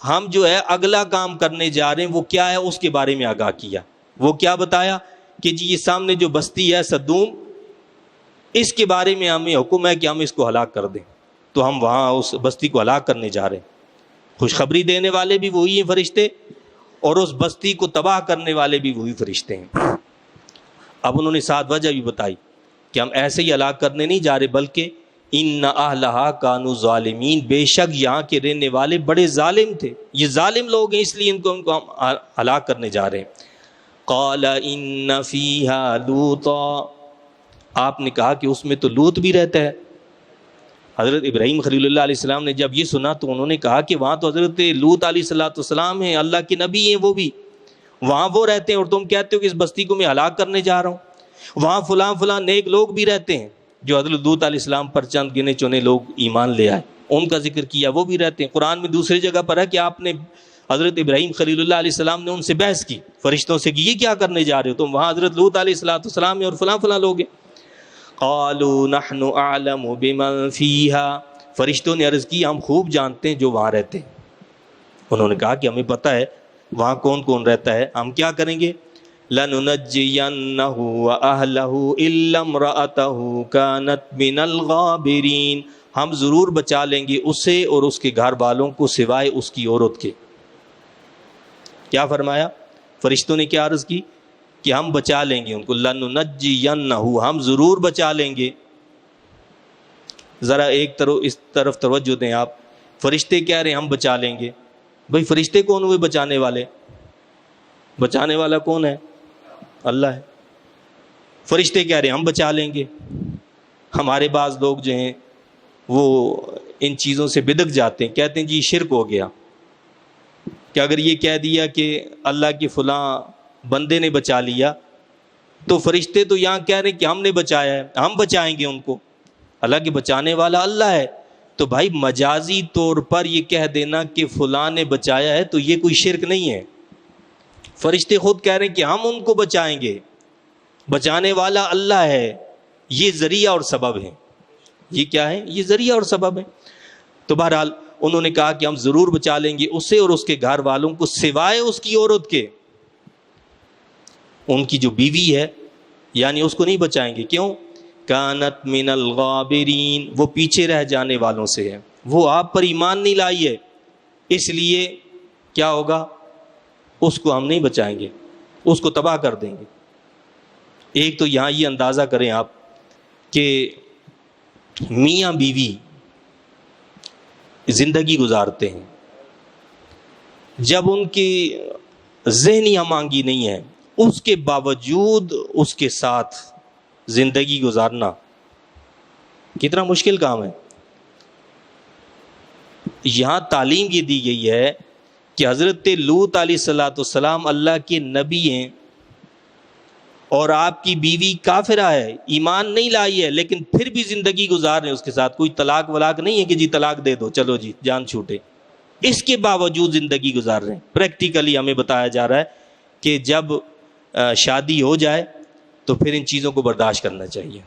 ہم جو ہے اگلا کام کرنے جا رہے ہیں وہ کیا ہے، اس کے بارے میں آگاہ کیا. وہ کیا بتایا کہ جی یہ سامنے جو بستی ہے سدوم، اس کے بارے میں ہمیں حکم ہے کہ ہم اس کو ہلاک کر دیں. تو ہم وہاں اس بستی کو ہلاک کرنے جا رہے ہیں. خوشخبری دینے والے بھی وہی ہیں فرشتے اور اس بستی کو تباہ کرنے والے بھی وہی فرشتے ہیں. اب انہوں نے ساتھ وجہ بھی بتائی کہ ہم ایسے ہی ہلاک کرنے نہیں جا رہے بلکہ ان اہلہا کانوا ظالمین، بے شک یہاں کے رہنے والے بڑے ظالم تھے، یہ ظالم لوگ ہیں اس لیے ان کو ہم ہلاک کرنے جا رہے ہیں. قال ان فیہا لوطا، آپ نے کہا کہ اس میں تو لوط بھی رہتا ہے. حضرت ابراہیم خلیل اللہ علیہ السلام نے جب یہ سنا تو انہوں نے کہا کہ وہاں تو حضرت لوط علیہ السلام ہیں، اللہ کے نبی ہیں، وہ بھی وہاں وہ رہتے ہیں اور تم کہتے ہو کہ اس بستی کو میں ہلاک کرنے جا رہا ہوں. وہاں فلاں فلاں نیک لوگ بھی رہتے ہیں جو حضرت لوط علیہ السلام پر چند گنے چنے لوگ ایمان لے آئے، ان کا ذکر کیا، وہ بھی رہتے ہیں. قرآن میں دوسری جگہ پر ہے کہ آپ نے حضرت ابراہیم خلیل اللہ علیہ السلام نے ان سے بحث کی فرشتوں سے کہ یہ کیا کرنے جا رہے ہو تم، وہاں حضرت لوط علیہ السلام ہیں اور فلاں فلاں لوگ ہیں. قالوا نحن اعلم بمن فیہا، فرشتوں نے عرض کی ہم خوب جانتے ہیں جو وہاں رہتے ہیں. انہوں نے کہا کہ ہمیں پتہ ہے وہاں کون کون رہتا ہے، ہم کیا کریں گے؟ لَنُنَجِّيَنَّهُ وَأَهْلَهُ إِلَّا امْرَأَتَهُ كَانَتْ مِنَ الْغَابِرِينَ، ہم ضرور بچا لیں گے اسے اور اس کے گھر والوں کو سوائے اس کی عورت کے. کیا فرمایا؟ فرشتوں نے کیا عرض کی کہ ہم بچا لیں گے ان کو. لَنُنَجِّيَنَّهُ، ہم ضرور بچا لیں گے. ذرا ایک اس طرف توجہ دیں آپ. فرشتے کہہ رہے ہیں ہم بچا لیں گے. بھئی فرشتے کون ہوئے بچانے والے؟ بچانے والا کون ہے؟ اللہ ہے. فرشتے کہہ رہے ہیں ہم بچا لیں گے. ہمارے بعض لوگ جو ہیں وہ ان چیزوں سے بدک جاتے ہیں، کہتے ہیں جی شرک ہو گیا کہ اگر یہ کہہ دیا کہ اللہ کے فلاں بندے نے بچا لیا تو فرشتے تو یہاں کہہ رہے ہیں کہ ہم نے بچایا ہے، ہم بچائیں گے ان کو. حالانکہ بچانے والا اللہ ہے. تو بھائی مجازی طور پر یہ کہہ دینا کہ فلاں نے بچایا ہے تو یہ کوئی شرک نہیں ہے. فرشتے خود کہہ رہے ہیں کہ ہم ان کو بچائیں گے، بچانے والا اللہ ہے، یہ ذریعہ اور سبب ہے. یہ کیا ہے؟ یہ ذریعہ اور سبب ہے. تو بہرحال انہوں نے کہا کہ ہم ضرور بچا لیں گے اسے اور اس کے گھر والوں کو سوائے اس کی عورت کے. ان کی جو بیوی ہے یعنی اس کو نہیں بچائیں گے. کیوں؟ کانت من الغابرین، وہ پیچھے رہ جانے والوں سے ہے، وہ آپ پر ایمان نہیں لائی ہے، اس لیے کیا ہوگا؟ اس کو ہم نہیں بچائیں گے. اس کو تباہ کر دیں گے۔ ایک تو یہاں یہ اندازہ کریں آپ کہ میاں بیوی زندگی گزارتے ہیں، جب ان کی ذہنی ہم آہنگی نہیں ہے، اس کے باوجود اس کے ساتھ زندگی گزارنا کتنا مشکل کام ہے۔ یہاں تعلیم یہ دی گئی ہے کہ حضرت لوط علیہ السلام اللہ کے نبی ہیں اور آپ کی بیوی کافرہ ہے، ایمان نہیں لائی ہے، لیکن پھر بھی زندگی گزار رہے ہیں اس کے ساتھ۔ کوئی طلاق ولاق نہیں ہے کہ جی طلاق دے دو چلو جی جان چھوٹے، اس کے باوجود زندگی گزار رہے ہیں۔ پریکٹیکلی ہمیں بتایا جا رہا ہے کہ جب شادی ہو جائے تو پھر ان چیزوں کو برداشت کرنا چاہیے۔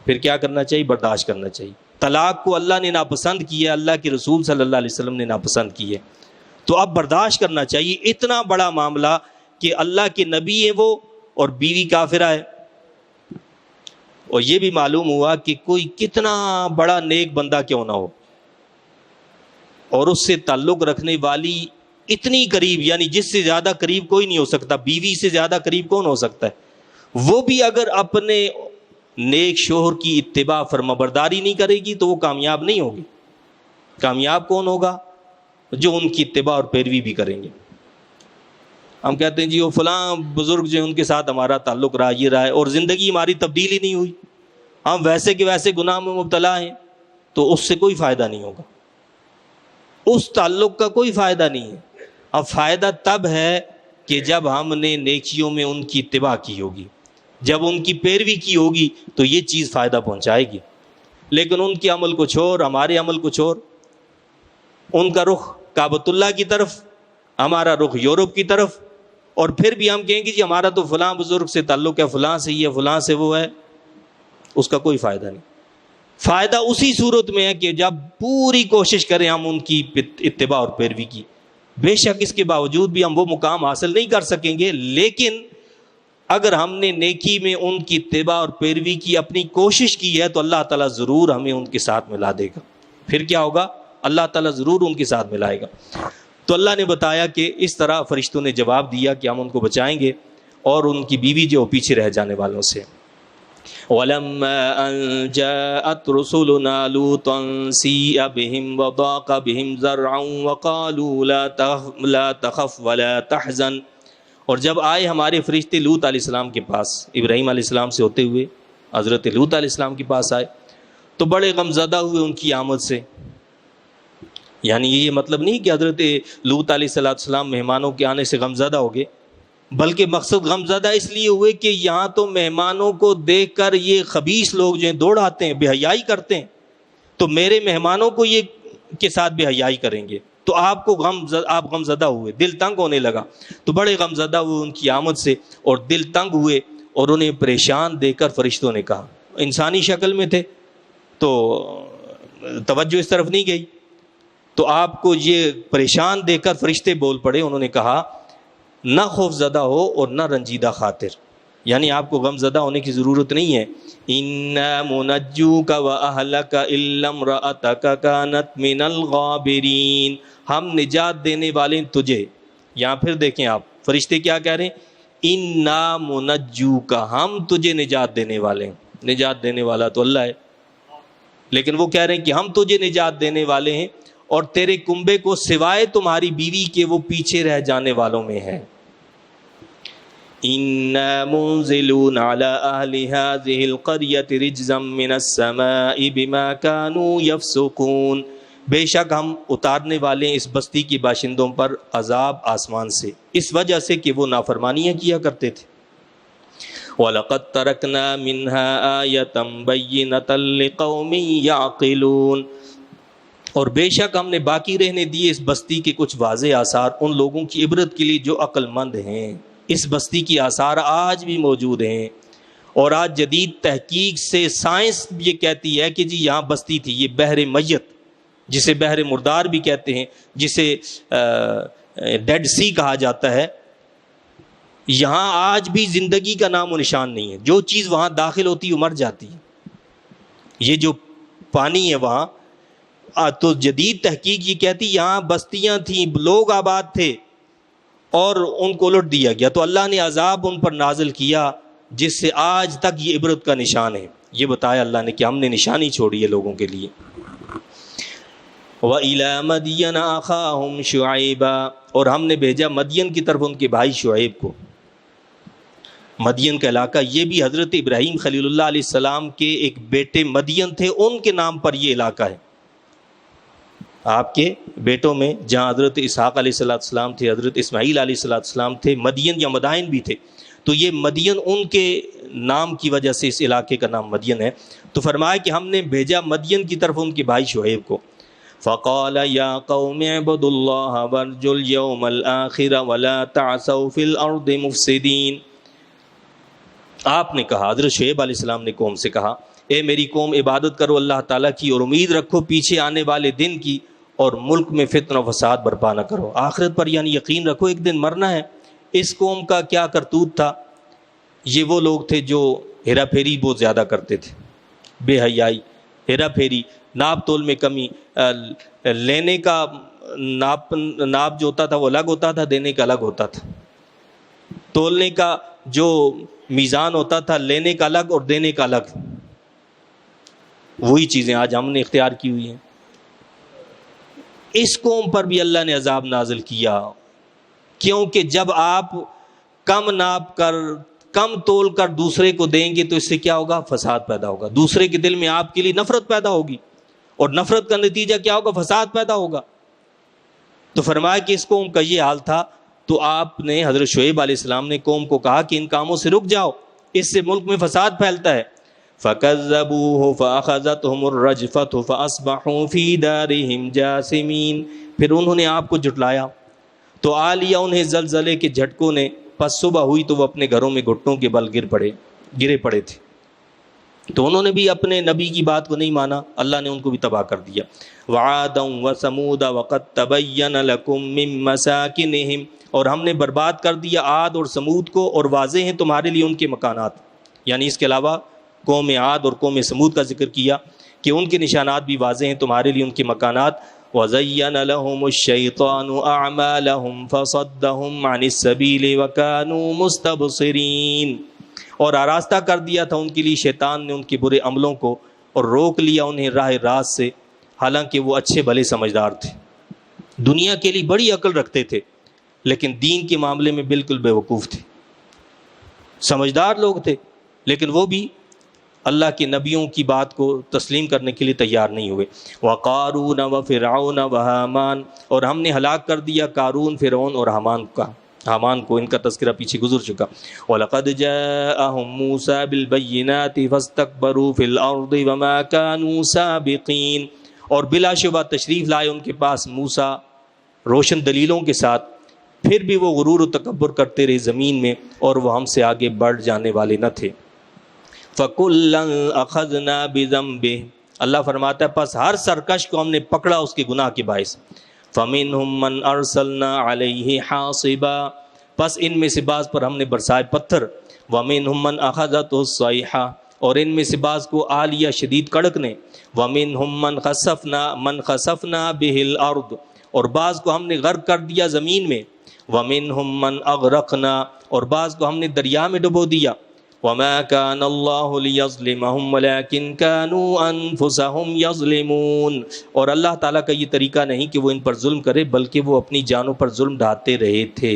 پھر کیا کرنا چاہیے؟ برداشت کرنا چاہیے۔ طلاق کو اللہ نے ناپسند کیا، اللہ کے رسول صلی اللہ علیہ وسلم نے ناپسند کی ہے، تو اب برداشت کرنا چاہیے۔ اتنا بڑا معاملہ کہ اللہ کے نبی ہیں وہ اور بیوی کافرہ ہے۔ اور یہ بھی معلوم ہوا کہ کوئی کتنا بڑا نیک بندہ کیوں نہ ہو اور اس سے تعلق رکھنے والی اتنی قریب، یعنی جس سے زیادہ قریب کوئی نہیں ہو سکتا، بیوی سے زیادہ قریب کون ہو سکتا ہے، وہ بھی اگر اپنے نیک شوہر کی اتباع فرمانبرداری نہیں کرے گی تو وہ کامیاب نہیں ہوگی۔ کامیاب کون ہوگا؟ جو ان کی اتباع اور پیروی بھی کریں گے۔ ہم کہتے ہیں جی وہ فلاں بزرگ جو ان کے ساتھ ہمارا تعلق رہا، یہ رہا ہے، اور زندگی ہماری تبدیل ہی نہیں ہوئی، ہم ویسے کے ویسے گناہ میں مبتلا ہیں، تو اس سے کوئی فائدہ نہیں ہوگا، اس تعلق کا کوئی فائدہ نہیں ہے۔ اب فائدہ تب ہے کہ جب ہم نے نیکیوں میں ان کی اتباع کی ہوگی، جب ان کی پیروی کی ہوگی تو یہ چیز فائدہ پہنچائے گی۔ لیکن ان کے عمل کچھ اور، ہمارے عمل کچھ اور، ان کا رخ کعبۃ اللہ کی طرف، ہمارا رخ یورپ کی طرف، اور پھر بھی ہم کہیں گے جی ہمارا تو فلاں بزرگ سے تعلق ہے، فلاں سے یہ، فلاں سے وہ ہے، اس کا کوئی فائدہ نہیں۔ فائدہ اسی صورت میں ہے کہ جب پوری کوشش کریں ہم ان کی اتباع اور پیروی کی۔ بے شک اس کے باوجود بھی ہم وہ مقام حاصل نہیں کر سکیں گے، لیکن اگر ہم نے نیکی میں ان کی اتباع اور پیروی کی اپنی کوشش کی ہے تو اللہ تعالیٰ ضرور ہمیں ان کے ساتھ ملا دے گا۔ پھر کیا ہوگا؟ اللہ تعالیٰ ضرور ان کے ساتھ ملائے گا۔ تو اللہ نے بتایا کہ اس طرح فرشتوں نے جواب دیا کہ ہم ان کو بچائیں گے اور ان کی بیوی جو پیچھے رہ جانے والوں سے۔ وَلَمَّا أَن جَاءَتْ رُسُلُنَا لُوطًا سِيءَ بِهِمْ وَضَاقَ بِهِمْ ذَرْعًا وَقَالُوا لَا تَخَفْ وَلَا تَحْزَنْ، اور جب آئے ہمارے فرشتے لوط علیہ السلام کے پاس، ابراہیم علیہ السلام سے ہوتے ہوئے حضرت لوط علیہ السلام کے پاس آئے تو بڑے غمزدہ ہوئے ان کی آمد سے۔ یعنی یہ مطلب نہیں کہ حضرت لوط علیہ السلام مہمانوں کے آنے سے غمزدہ ہو گئے، بلکہ مقصد غمزدہ اس لیے ہوئے کہ یہاں تو مہمانوں کو دیکھ کر یہ خبیث لوگ جو ہیں دوڑ آتے ہیں، بے حیائی کرتے ہیں، تو میرے مہمانوں کو یہ کے ساتھ بے حیائی کریں گے، تو آپ غمزدہ ہوئے، دل تنگ ہونے لگا، تو بڑے غمزدہ ہوئے ان کی آمد سے اور دل تنگ ہوئے، اور انہیں پریشان دیکھ کر فرشتوں نے کہا، انسانی شکل میں تھے تو توجہ اس طرف نہیں گئی، تو آپ کو یہ پریشان دیکھ کر فرشتے بول پڑے، انہوں نے کہا نہ خوف زدہ ہو اور نہ رنجیدہ خاطر، یعنی آپ کو غم زدہ ہونے کی ضرورت نہیں ہے۔ اِنَّا مُنَجُّوكَ وَأَهْلَكَ إِلَّا امْرَأَتَكَ كَانَتْ مِنَ الْغَابِرِينَ، ہم نجات دینے والے تجھے، یہاں پھر دیکھیں آپ فرشتے کیا کہہ رہے ہیں، اِنَّا مُنَجُّوكَ، ہم تجھے نجات دینے والے ہیں۔ نجات دینے والا تو اللہ ہے، لیکن وہ کہہ رہے ہیں کہ ہم تجھے نجات دینے والے ہیں اور تیرے کنبے کو سوائے تمہاری بیوی کے وہ پیچھے رہ جانے والوں میں ہے۔ إِنَّا مُنزِلُونَ عَلَىٰ أَهْلِ هَٰذِهِ الْقَرْيَةِ رِجْزًا مِّنَ السَّمَاءِ بِمَا كَانُوا يَفْسُقُونَ، بے شک ہم اتارنے والے اس بستی کے باشندوں پر عذاب آسمان سے، اس وجہ سے کہ وہ نافرمانیاں کیا کرتے تھے۔ وَلَقَدْ تَرَكْنَا مِنْهَا آيَةً بَيِّنَةً لِقَوْمٍ يَعْقِلُونَ، اور بے شک ہم نے باقی رہنے دیے اس بستی کے کچھ واضح آثار ان لوگوں کی عبرت کے لیے جو عقل مند ہیں۔ اس بستی کی آثار آج بھی موجود ہیں، اور آج جدید تحقیق سے سائنس یہ کہتی ہے کہ جی یہاں بستی تھی، یہ بحر میت جسے بحر مردار بھی کہتے ہیں، جسے ڈیڈ سی کہا جاتا ہے، یہاں آج بھی زندگی کا نام و نشان نہیں ہے، جو چیز وہاں داخل ہوتی ہے وہ مر جاتی ہے۔ یہ جو پانی ہے وہاں، تو جدید تحقیق یہ کہتی یہاں بستیاں تھیں، لوگ آباد تھے، اور ان کو الٹ دیا گیا، تو اللہ نے عذاب ان پر نازل کیا جس سے آج تک یہ عبرت کا نشان ہے۔ یہ بتایا اللہ نے کہ ہم نے نشانی چھوڑی ہے لوگوں کے لیے۔ وَإِلَىٰ مَدْيَنَ أَخَاهُمْ شُعَيْبًا، اور ہم نے بھیجا مدین کی طرف ان کے بھائی شعیب کو۔ مدین کا علاقہ یہ بھی حضرت ابراہیم خلیل اللہ علیہ السلام کے ایک بیٹے مدین تھے، ان کے نام پر یہ علاقہ ہے۔ آپ کے بیٹوں میں جہاں حضرت اسحاق علیہ السلام تھے، حضرت اسماعیل علیہ السلام تھے، مدین یا مدائن بھی تھے، تو یہ مدین ان کے نام کی وجہ سے اس علاقے کا نام مدین ہے۔ تو فرمایا کہ ہم نے بھیجا مدین کی طرف ان کے بھائی شعیب کو۔ فقال یا قوم اعبدوا اللہ وارجوا اليوم الآخر ولا تعثوا فی الارض مفسدین۔ آپ نے کہا، حضرت شعیب علیہ السلام نے قوم سے کہا، اے میری قوم، عبادت کرو اللہ تعالیٰ کی اور امید رکھو پیچھے آنے والے دن کی، اور ملک میں فتنہ و فساد برپا نہ کرو۔ آخرت پر یعنی یقین رکھو، ایک دن مرنا ہے۔ اس قوم کا کیا کرتوت تھا؟ یہ وہ لوگ تھے جو ہیرا پھیری بہت زیادہ کرتے تھے، بے حیائی، ہیرا پھیری، ناپ تول میں کمی، لینے کا ناپ جو ہوتا تھا وہ الگ ہوتا تھا، دینے کا الگ ہوتا تھا، تولنے کا جو میزان ہوتا تھا لینے کا الگ اور دینے کا الگ۔ وہی چیزیں آج ہم نے اختیار کی ہوئی ہیں۔ اس قوم پر بھی اللہ نے عذاب نازل کیا، کیونکہ جب آپ کم ناپ کر، کم تول کر دوسرے کو دیں گے تو اس سے کیا ہوگا؟ فساد پیدا ہوگا، دوسرے کے دل میں آپ کے لیے نفرت پیدا ہوگی، اور نفرت کا نتیجہ کیا ہوگا؟ فساد پیدا ہوگا۔ تو فرمایا کہ اس قوم کا یہ حال تھا، تو آپ نے، حضرت شعیب علیہ السلام نے قوم کو کہا کہ ان کاموں سے رک جاؤ، اس سے ملک میں فساد پھیلتا ہے۔ فَكَذَّبُوهُ فَأَخَذَتْهُمُ الرَّجْفَةُ فَأَصْبَحُوا فِي دَارِهِمْ جَاثِمِينَ، پھر انہوں نے آپ کو جھٹلایا تو آ لیا انہیں زلزلے کے جھٹکوں نے، پس صبح ہوئی تو وہ اپنے گھروں میں گھٹنوں کے بل گرے پڑے تھے۔ تو انہوں نے بھی اپنے نبی کی بات کو نہیں مانا، اللہ نے ان کو بھی تباہ کر دیا۔ وَعَادًا وَثَمُودَ وَقَدْ تَبَيَّنَ لَكُم مِّن مَّسَاكِنِهِمْ، اور ہم نے برباد کر دیا عاد اور سمود کو، اور واضح ہیں تمہارے لیے ان کے مکانات۔ یعنی اس کے علاوہ قوم عاد اور قوم سمود کا ذکر کیا کہ ان کے نشانات بھی واضح ہیں تمہارے لیے ان کے مکانات۔ وَزَيَّنَ لَهُمُ الشَّيْطَانُ أَعْمَالَهُمْ فَصَدَّهُمْ عَنِ السَّبِيلِ وَكَانُوا مُسْتَبْصِرِينَ، اور آراستہ کر دیا تھا ان کے لیے شیطان نے ان کے برے عملوں کو، اور روک لیا انہیں راہ راست سے، حالانکہ وہ اچھے بھلے سمجھدار تھے، دنیا کے لیے بڑی عقل رکھتے تھے، لیکن دین کے معاملے میں بالکل بے وقوف تھے۔ سمجھدار لوگ تھے، لیکن وہ بھی اللہ کے نبیوں کی بات کو تسلیم کرنے کے لیے تیار نہیں ہوئے۔ وَقَارُونَ وَفِرْعَوْنَ وَحَامَانَ، اور ہم نے ہلاک کر دیا قارون، فرعون اور حامان کو، ان کا تذکرہ پیچھے گزر چکا۔ وَلَقَدْ جَاءَهُم مُوسَىٰ بِالْبَيِّنَاتِ فَاسْتَكْبَرُوا فِي الْأَرْضِ وَمَا كَانُوا سَابِقِينَ، اور بلا شبہ تشریف لائے ان کے پاس موسیٰ روشن دلیلوں کے ساتھ، پھر بھی وہ غرور و تکبر کرتے رہے زمین میں، اور وہ ہم سے آگے بڑھ جانے والے نہ تھے۔ فَكُلًّا أَخَذْنَا بِذَنبِهِ، اللہ فرماتا ہے پس ہر سرکش کو ہم نے پکڑا اس کے گناہ کے باعث۔ فَمِنْهُمْ مَنْ أَرْسَلْنَا عَلَيْهِ حَاصِبًا، پس ان میں سے بعض پر ہم نے برسائے پتھر۔ وَمِنْهُمْ مَنْ أَخَذَتْهُ الصَّيْحَةُ، اور ان میں سے بعض کو آ لیا شدید کڑک نے۔ وَمِنْهُمْ مَنْ خَسَفْنَا بِهِ الْأَرْضُ، اور بعض کو ہم نے غرق کر دیا زمین میں۔ وَمِنْهُمْ مَنْ أَغْرَقْنَا، اور بعض کو ہم نے دریا میں ڈبو دیا۔ وَمَا كَانَ اللَّهُ لِيَظْلِمَهُمْ وَلَكِنْ كَانُوا أَنفُسَهُمْ يَظْلِمُونَ، اور اللہ تعالیٰ کا یہ طریقہ نہیں کہ وہ ان پر ظلم کرے، بلکہ وہ اپنی جانوں پر ظلم ڈھاتے رہے تھے۔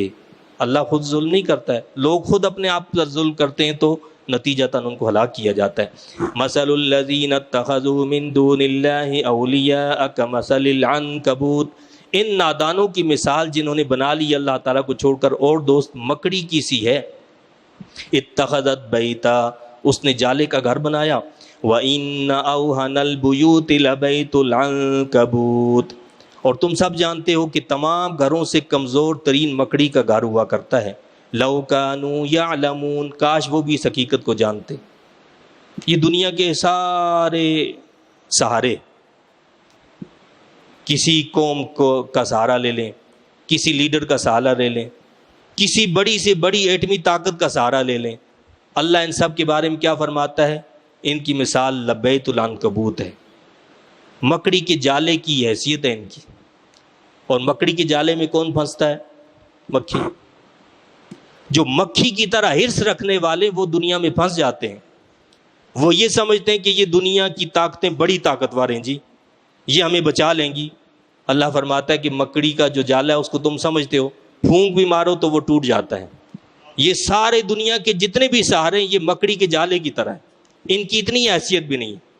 اللہ خود ظلم نہیں کرتا ہے، لوگ خود اپنے آپ پر ظلم کرتے ہیں تو نتیجتاً ان کو ہلاک کیا جاتا ہے۔ مَثَلُ الَّذِينَ اتَّخَذُوا مِن دُونِ اللَّهِ أَوْلِيَاءَ كَمَثَلِ الْعَنكَبُوتِ، ان نادانوں کی مثال جنہوں نے بنا لی اللہ تعالیٰ کو چھوڑ کر اور دوست مکڑی کی سی ہے۔ اتخذت بیتا، اس نے جالے کا گھر بنایا۔ وَإِنَّ أَوْهَنَ الْبُيُوتِ لَبَيْتُ الْعَنكَبُوتِ، اور تم سب جانتے ہو کہ تمام گھروں سے کمزور ترین مکڑی کا گھر ہوا کرتا ہے۔ لَوْ كَانُوا يَعْلَمُونَ، کاش وہ بھی اس حقیقت کو جانتے۔ یہ دنیا کے سارے سہارے، کسی قوم کا سہارا لے لیں، کسی لیڈر کا سہارا لے لیں، کسی بڑی سے بڑی ایٹمی طاقت کا سہارا لے لیں، اللہ ان سب کے بارے میں کیا فرماتا ہے؟ ان کی مثال لبیت العنکبوت ہے، مکڑی کے جالے کی حیثیت ہے ان کی۔ اور مکڑی کے جالے میں کون پھنستا ہے؟ مکھی۔ جو مکھی کی طرح حرص رکھنے والے وہ دنیا میں پھنس جاتے ہیں. وہ یہ سمجھتے ہیں کہ یہ دنیا کی طاقتیں بڑی طاقتور ہیں جی، یہ ہمیں بچا لیں گی. اللہ فرماتا ہے کہ مکڑی کا جو جالا ہے اس کو تم سمجھتے ہو، پھونک بھی مارو تو وہ ٹوٹ جاتا ہے. یہ سارے دنیا کے جتنے بھی سہارے ہیں یہ مکڑی کے جالے کی طرح ہیں، ان کی اتنی حیثیت بھی نہیں ہے.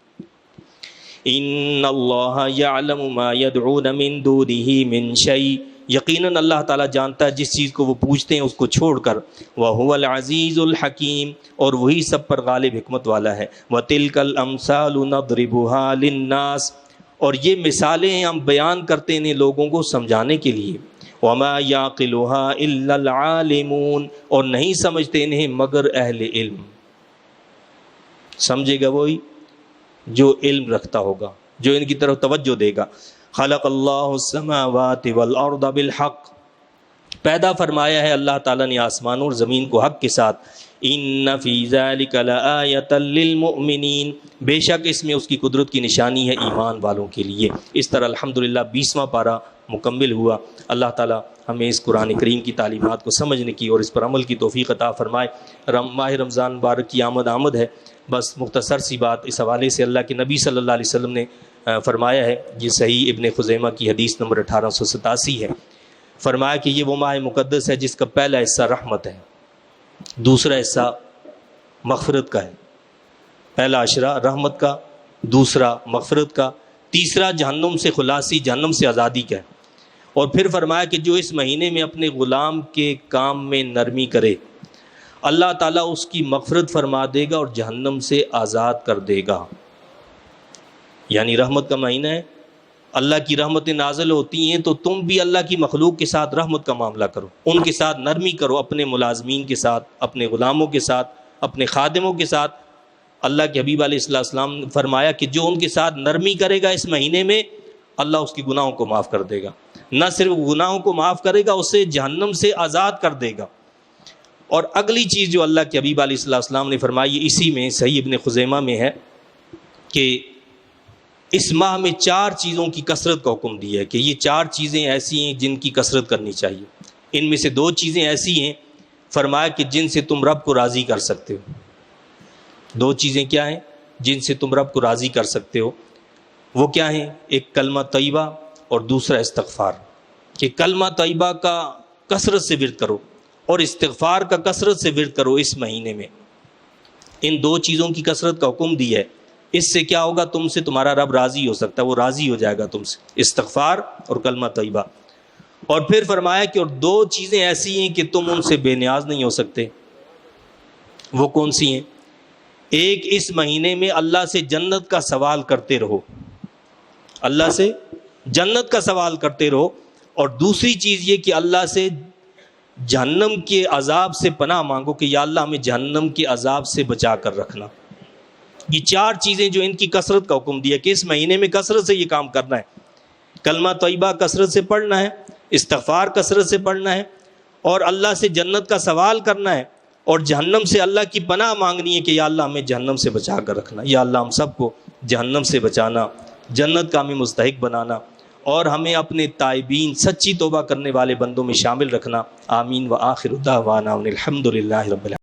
ان اللہ یعلم ما یدعون من دونہ من شیء، یقیناً اللہ تعالیٰ جانتا ہے جس چیز کو وہ پوچھتے ہیں اس کو چھوڑ کر. وَهُوَ الْعَزِيزُ الْحَكِيمُ، اور وہی سب پر غالب حکمت والا ہے. وَتِلْكَ الْأَمْثَالُ نَضْرِبُهَا لِلنَّاسِ، اور یہ مثالیں ہم بیان کرتے ہیں لوگوں کو سمجھانے کے لیے. وَمَا يَعْقِلُهَا إِلَّا الْعَالِمُونَ، اور نہیں سمجھتے انہیں مگر اہل علم. سمجھے گا وہی جو علم رکھتا ہوگا، جو ان کی طرف توجہ دے گا. خلق اللہ السماوات والارض بالحق، پیدا فرمایا ہے اللہ تعالیٰ نے آسمانوں اور زمین کو حق کے ساتھ. ان فی ذلک لآیۃ للمؤمنین، بے شک اس میں اس کی قدرت کی نشانی ہے ایمان والوں کے لیے. اس طرح الحمدللہ 20واں پارہ مکمل ہوا. اللہ تعالیٰ ہمیں اس قرآن کریم کی تعلیمات کو سمجھنے کی اور اس پر عمل کی توفیق عطا فرمائے. ماہ رمضان مبارک کی آمد ہے. بس مختصر سی بات اس حوالے سے اللہ کے نبی صلی اللہ علیہ وسلم نے فرمایا ہے، یہ صحیح ابن خزیمہ کی حدیث نمبر 1887 ہے. فرمایا کہ یہ وہ ماہ مقدس ہے جس کا پہلا حصہ رحمت ہے، دوسرا حصہ مغفرت کا ہے. پہلا عشرہ رحمت کا، دوسرا مغفرت کا، تیسرا جہنم سے خلاصی، جہنم سے آزادی کا ہے. اور پھر فرمایا کہ جو اس مہینے میں اپنے غلام کے کام میں نرمی کرے اللہ تعالیٰ اس کی مغفرت فرما دے گا اور جہنم سے آزاد کر دے گا. یعنی رحمت کا مہینہ ہے، اللہ کی رحمتیں نازل ہوتی ہیں تو تم بھی اللہ کی مخلوق کے ساتھ رحمت کا معاملہ کرو، ان کے ساتھ نرمی کرو، اپنے ملازمین کے ساتھ، اپنے غلاموں کے ساتھ، اپنے خادموں کے ساتھ. اللہ کے حبیب علیہ السلام نے فرمایا کہ جو ان کے ساتھ نرمی کرے گا اس مہینے میں اللہ اس کی گناہوں کو معاف کر دے گا. نہ صرف گناہوں کو معاف کرے گا، اسے جہنم سے آزاد کر دے گا. اور اگلی چیز جو اللہ کے حبیب علیہ السلام نے فرمائی اسی میں صحیح ابن خزیمہ میں ہے کہ اس ماہ میں 4 چیزوں کی کثرت کا حکم دیا ہے کہ یہ 4 چیزیں ایسی ہیں جن کی کثرت کرنی چاہیے. ان میں سے 2 چیزیں ایسی ہیں فرمایا کہ جن سے تم رب کو راضی کر سکتے ہو. 2 چیزیں کیا ہیں جن سے تم رب کو راضی کر سکتے ہو؟ وہ کیا ہیں؟ ایک کلمہ طیبہ اور دوسرا استغفار. کہ کلمہ طیبہ کا کثرت سے ورد کرو اور استغفار کا کثرت سے ورد کرو اس مہینے میں. ان 2 چیزوں کی کثرت کا حکم دیا ہے. اس سے کیا ہوگا؟ تم سے تمہارا رب راضی ہو سکتا ہے، وہ راضی ہو جائے گا تم سے، استغفار اور کلمہ طیبہ. اور پھر فرمایا کہ اور 2 چیزیں ایسی ہیں کہ تم ان سے بے نیاز نہیں ہو سکتے. وہ کون سی ہیں؟ ایک اس مہینے میں اللہ سے جنت کا سوال کرتے رہو، اللہ سے جنت کا سوال کرتے رہو. اور دوسری چیز یہ کہ اللہ سے جہنم کے عذاب سے پناہ مانگو کہ یا اللہ ہمیں جہنم کے عذاب سے بچا کر رکھنا. یہ 4 چیزیں جو ان کی کثرت کا حکم دیا کہ اس مہینے میں کثرت سے یہ کام کرنا ہے. کلمہ طیبہ کثرت سے پڑھنا ہے، استغفار کثرت سے پڑھنا ہے، اور اللہ سے جنت کا سوال کرنا ہے، اور جہنم سے اللہ کی پناہ مانگنی ہے کہ یا اللہ ہمیں جہنم سے بچا کر رکھنا. یا اللہ ہم سب کو جہنم سے بچانا، جنت کا ہمیں مستحق بنانا، اور ہمیں اپنے تائبین سچی توبہ کرنے والے بندوں میں شامل رکھنا. آمین. وآخر دعوانا الحمد للہ رب العالمین.